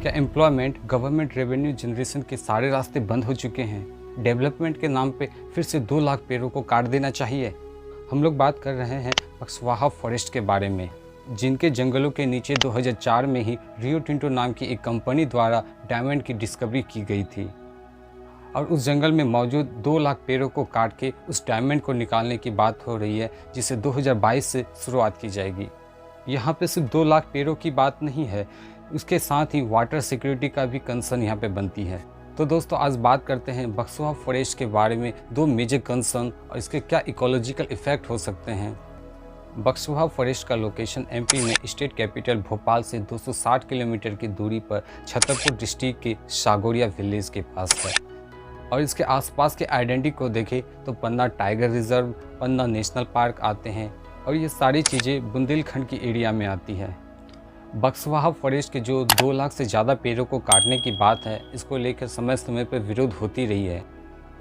क्या employment, government revenue generation के सारे रास्ते बंद हो चुके हैं? डेवलपमेंट के नाम पे फिर से 2 लाख पेड़ों को काट देना चाहिए? हम लोग बात कर रहे हैं बक्सवाहा फॉरेस्ट के बारे में, जिनके जंगलों के नीचे 2004 में ही रियो टिंटो नाम की एक कंपनी द्वारा डायमंड की डिस्कवरी की गई थी। और उस जंगल में मौजूद 2 लाख पेड़ों को काट के उस डायमंड को निकालने की बात हो रही है, जिसे 2022 से शुरुआत की जाएगी। यहाँ पे सिर्फ 2 लाख पेड़ों की बात नहीं है, उसके साथ ही वाटर सिक्योरिटी का भी कंसर्न यहाँ पे बनती है। तो दोस्तों, आज बात करते हैं बक्सवाहा फॉरेस्ट के बारे में, 2 मेजर कंसर्न और इसके क्या इकोलॉजिकल इफेक्ट हो सकते हैं। बक्सवाहा फॉरेस्ट का लोकेशन एमपी में स्टेट कैपिटल भोपाल से 260 किलोमीटर की दूरी पर छतरपुर डिस्ट्रिक्ट के सागोरिया विलेज के पास है। और इसके आसपास के आइडेंटिटी को देखें तो पन्ना टाइगर रिजर्व, पन्ना नेशनल पार्क आते हैं और ये सारी चीज़ें बुंदेलखंड की एरिया में आती है। बक्सवाहा फॉरेस्ट के जो 2 लाख से ज़्यादा पेड़ों को काटने की बात है, इसको लेकर समय समय पर विरोध होती रही है।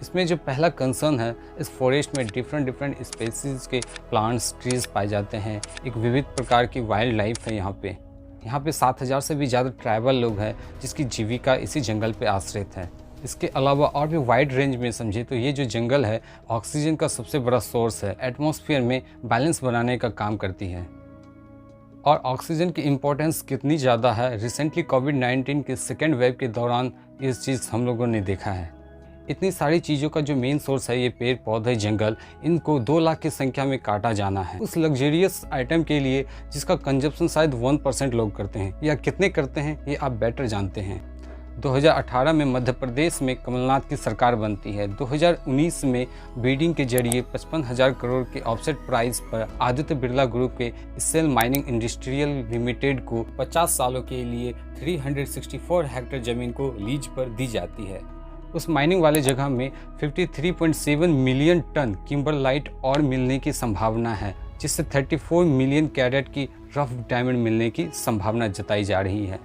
इसमें जो पहला कंसर्न है, इस फॉरेस्ट में डिफरेंट स्पेसीज़ के प्लांट्स, ट्रीज़ पाए जाते हैं। एक विविध प्रकार की वाइल्ड लाइफ है यहाँ पे 7000 से भी ज़्यादा ट्राइबल लोग हैं जिसकी जीविका इसी जंगल पे आश्रित है। इसके अलावा और भी वाइड रेंज में समझे तो ये जो जंगल है ऑक्सीजन का सबसे बड़ा सोर्स है, एटमॉस्फेयर में बैलेंस बनाने का काम करती है। और ऑक्सीजन की इम्पोर्टेंस कितनी ज़्यादा है, रिसेंटली कोविड-19 के सेकेंड वेव के दौरान इस चीज़ हम लोगों ने देखा है। इतनी सारी चीज़ों का जो मेन सोर्स है ये पेड़ पौधे जंगल, इनको 2 लाख की संख्या में काटा जाना है उस लग्जरियस आइटम के लिए जिसका कंजप्शन शायद 1% लोग करते हैं, या कितने करते हैं ये आप बेटर जानते हैं। 2018 में मध्य प्रदेश में कमलनाथ की सरकार बनती है। 2019 में बीडिंग के जरिए 55,000 करोड़ के ऑफसेट प्राइस पर आदित्य बिरला ग्रुप के इसेल माइनिंग इंडस्ट्रियल लिमिटेड को 50 सालों के लिए 364 हेक्टेयर जमीन को लीज पर दी जाती है। उस माइनिंग वाले जगह में 53.7 मिलियन टन किम्बरलाइट और मिलने की संभावना है, जिससे 34 मिलियन कैरेट की रफ डायमंड मिलने की संभावना जताई जा रही है।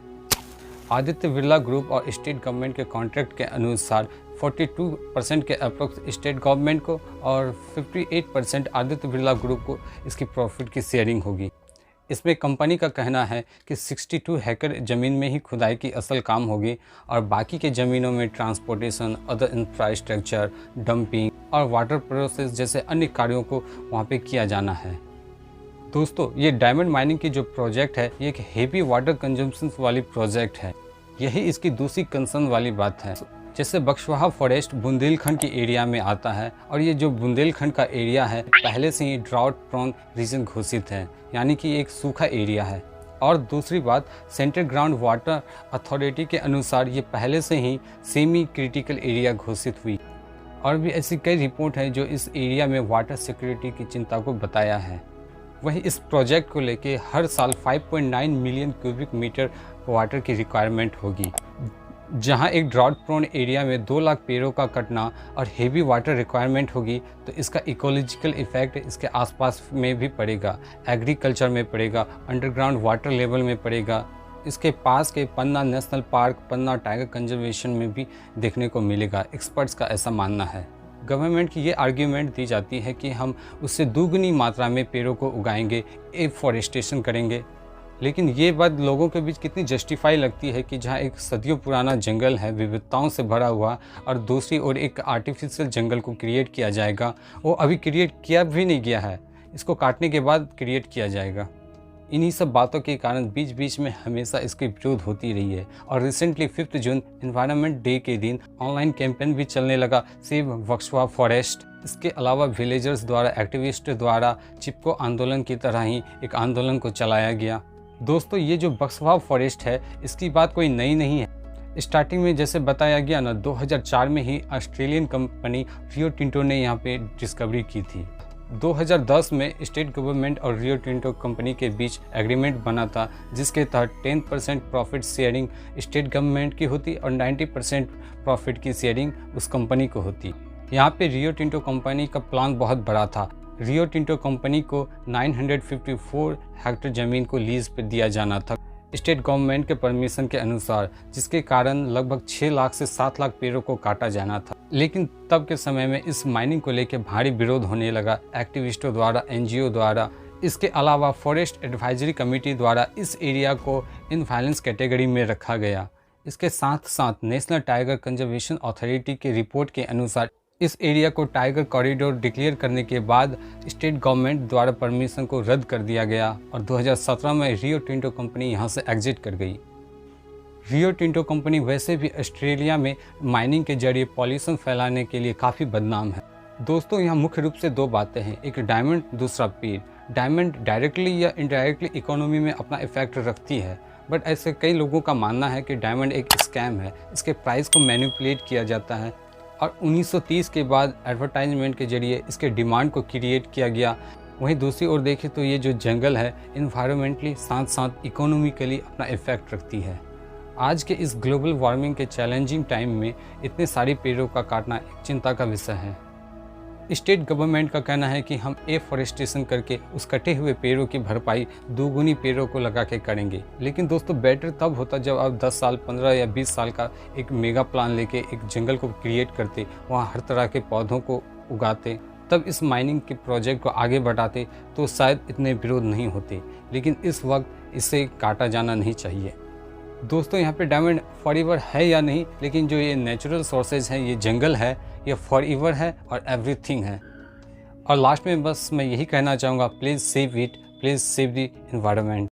आदित्य बिरला ग्रुप और स्टेट गवर्नमेंट के कॉन्ट्रैक्ट के अनुसार 42% के अप्रोक्स स्टेट गवर्नमेंट को और 58% आदित्य बिरला ग्रुप को इसकी प्रॉफिट की शेयरिंग होगी। इसमें कंपनी का कहना है कि 62 हेक्टेयर ज़मीन में ही खुदाई की असल काम होगी और बाकी के ज़मीनों में ट्रांसपोर्टेशन, अदर इंफ्रास्ट्रक्चर, डंपिंग और वाटर प्रोसेस जैसे अन्य कार्यों को वहाँ पे किया जाना है। दोस्तों, ये डायमंड माइनिंग की जो प्रोजेक्ट है ये एक हेवी वाटर कंजम्पशन वाली प्रोजेक्ट है। यही इसकी दूसरी कंसर्न वाली बात है। जैसे बक्सवाहा फॉरेस्ट बुंदेलखंड की एरिया में आता है और ये जो बुंदेलखंड का एरिया है पहले से ही ड्राउट प्रोन रीजन घोषित है, यानी कि एक सूखा एरिया है। और दूसरी बात, सेंट्रल ग्राउंड वाटर अथॉरिटी के अनुसार ये पहले से ही सेमी क्रिटिकल एरिया घोषित हुई। और भी ऐसी कई रिपोर्ट हैं जो इस एरिया में वाटर सिक्योरिटी की चिंता को बताया है। वहीं इस प्रोजेक्ट को लेके हर साल 5.9 मिलियन क्यूबिक मीटर वाटर की रिक्वायरमेंट होगी। जहां एक ड्राउट प्रोन एरिया में 2 लाख पेड़ों का कटना और हेवी वाटर रिक्वायरमेंट होगी तो इसका इकोलॉजिकल इफेक्ट इसके आसपास में भी पड़ेगा, एग्रीकल्चर में पड़ेगा, अंडरग्राउंड वाटर लेवल में पड़ेगा। इसके पास के पन्ना नेशनल पार्क, पन्ना टाइगर कंजर्वेशन में भी देखने को मिलेगा। एक्सपर्ट्स का ऐसा मानना है। गवर्नमेंट की ये आर्ग्यूमेंट दी जाती है कि हम उससे दुगनी मात्रा में पेड़ों को उगाएंगे, एफॉरेस्टेशन करेंगे। लेकिन ये बात लोगों के बीच कितनी जस्टिफाई लगती है कि जहाँ एक सदियों पुराना जंगल है विविधताओं से भरा हुआ और दूसरी ओर एक आर्टिफिशियल जंगल को क्रिएट किया जाएगा, वो अभी क्रिएट किया भी नहीं गया है, इसको काटने के बाद क्रिएट किया जाएगा। इन्हीं सब बातों के कारण बीच बीच में हमेशा इसकी विरोध होती रही है। और रिसेंटली 5 जून एनवायरनमेंट डे के दिन ऑनलाइन कैंपेन भी चलने लगा, सेव बक्सवाहा फॉरेस्ट। इसके अलावा विलेजर्स द्वारा, एक्टिविस्ट द्वारा चिपको आंदोलन की तरह ही एक आंदोलन को चलाया गया। दोस्तों, ये जो बक्सवाहा फॉरेस्ट है इसकी बात कोई नई नहीं है। स्टार्टिंग में जैसे बताया गया ना, 2004 में ही ऑस्ट्रेलियन कंपनी रियो टिंटो ने यहाँ पे डिस्कवरी की थी। 2010 में स्टेट गवर्नमेंट और रियो टिंटो कंपनी के बीच एग्रीमेंट बना था, जिसके तहत 10% प्रॉफिट शेयरिंग स्टेट गवर्नमेंट की होती और 90% प्रॉफिट की शेयरिंग उस कंपनी को होती। यहाँ पे रियो टिंटो कंपनी का प्लान बहुत बड़ा था। रियो टिंटो कंपनी को 954 हेक्टेयर ज़मीन को लीज पर दिया जाना था स्टेट गवर्नमेंट के परमिशन के अनुसार, जिसके कारण लगभग 6 लाख से 7 लाख पेड़ों को काटा जाना था। लेकिन तब के समय में इस माइनिंग को लेकर भारी विरोध होने लगा एक्टिविस्टों द्वारा, एनजीओ द्वारा। इसके अलावा फॉरेस्ट एडवाइजरी कमेटी द्वारा इस एरिया को इनवायलेंस कैटेगरी में रखा गया। इसके साथ साथ नेशनल टाइगर कंजर्वेशन अथॉरिटी की रिपोर्ट के अनुसार इस एरिया को टाइगर कॉरिडोर डिक्लेयर करने के बाद स्टेट गवर्नमेंट द्वारा परमिशन को रद्द कर दिया गया और 2017 में रियो टिंटो कंपनी यहाँ से एग्जिट कर गई। रियो टिंटो कंपनी वैसे भी ऑस्ट्रेलिया में माइनिंग के जरिए पॉल्यूशन फैलाने के लिए काफ़ी बदनाम है। दोस्तों, यहाँ मुख्य रूप से दो बातें हैं, एक डायमंड, दूसरा पेड़। डायमंड डायरेक्टली या इनडायरेक्टली इकोनॉमी में अपना इफेक्ट रखती है, बट ऐसे कई लोगों का मानना है कि डायमंड एक स्कैम है, इसके प्राइस को मैनिपुलेट किया जाता है और 1930 के बाद एडवर्टाइजमेंट के जरिए इसके डिमांड को क्रिएट किया गया। वहीं दूसरी ओर देखें तो ये जो जंगल है इन्वायरमेंटली साथ साथ इकोनॉमिकली अपना इफेक्ट रखती है। आज के इस ग्लोबल वार्मिंग के चैलेंजिंग टाइम में इतने सारे पेड़ों का काटना एक चिंता का विषय है। स्टेट गवर्नमेंट का कहना है कि हम एफॉरेस्टेशन करके उस कटे हुए पेड़ों की भरपाई दोगुनी पेड़ों को लगा के करेंगे। लेकिन दोस्तों, बेटर तब होता जब आप 10 साल, 15 या 20 साल का एक मेगा प्लान लेके एक जंगल को क्रिएट करते, वहाँ हर तरह के पौधों को उगाते, तब इस माइनिंग के प्रोजेक्ट को आगे बढ़ाते तो शायद इतने विरोध नहीं होते। लेकिन इस वक्त इसे काटा जाना नहीं चाहिए। दोस्तों, यहाँ पे डायमंड फॉरएवर है या नहीं, लेकिन जो ये नेचुरल सोर्सेज हैं, ये जंगल है, ये फॉरएवर है और एवरीथिंग है। और लास्ट में बस मैं यही कहना चाहूँगा, please save it, please save the environment.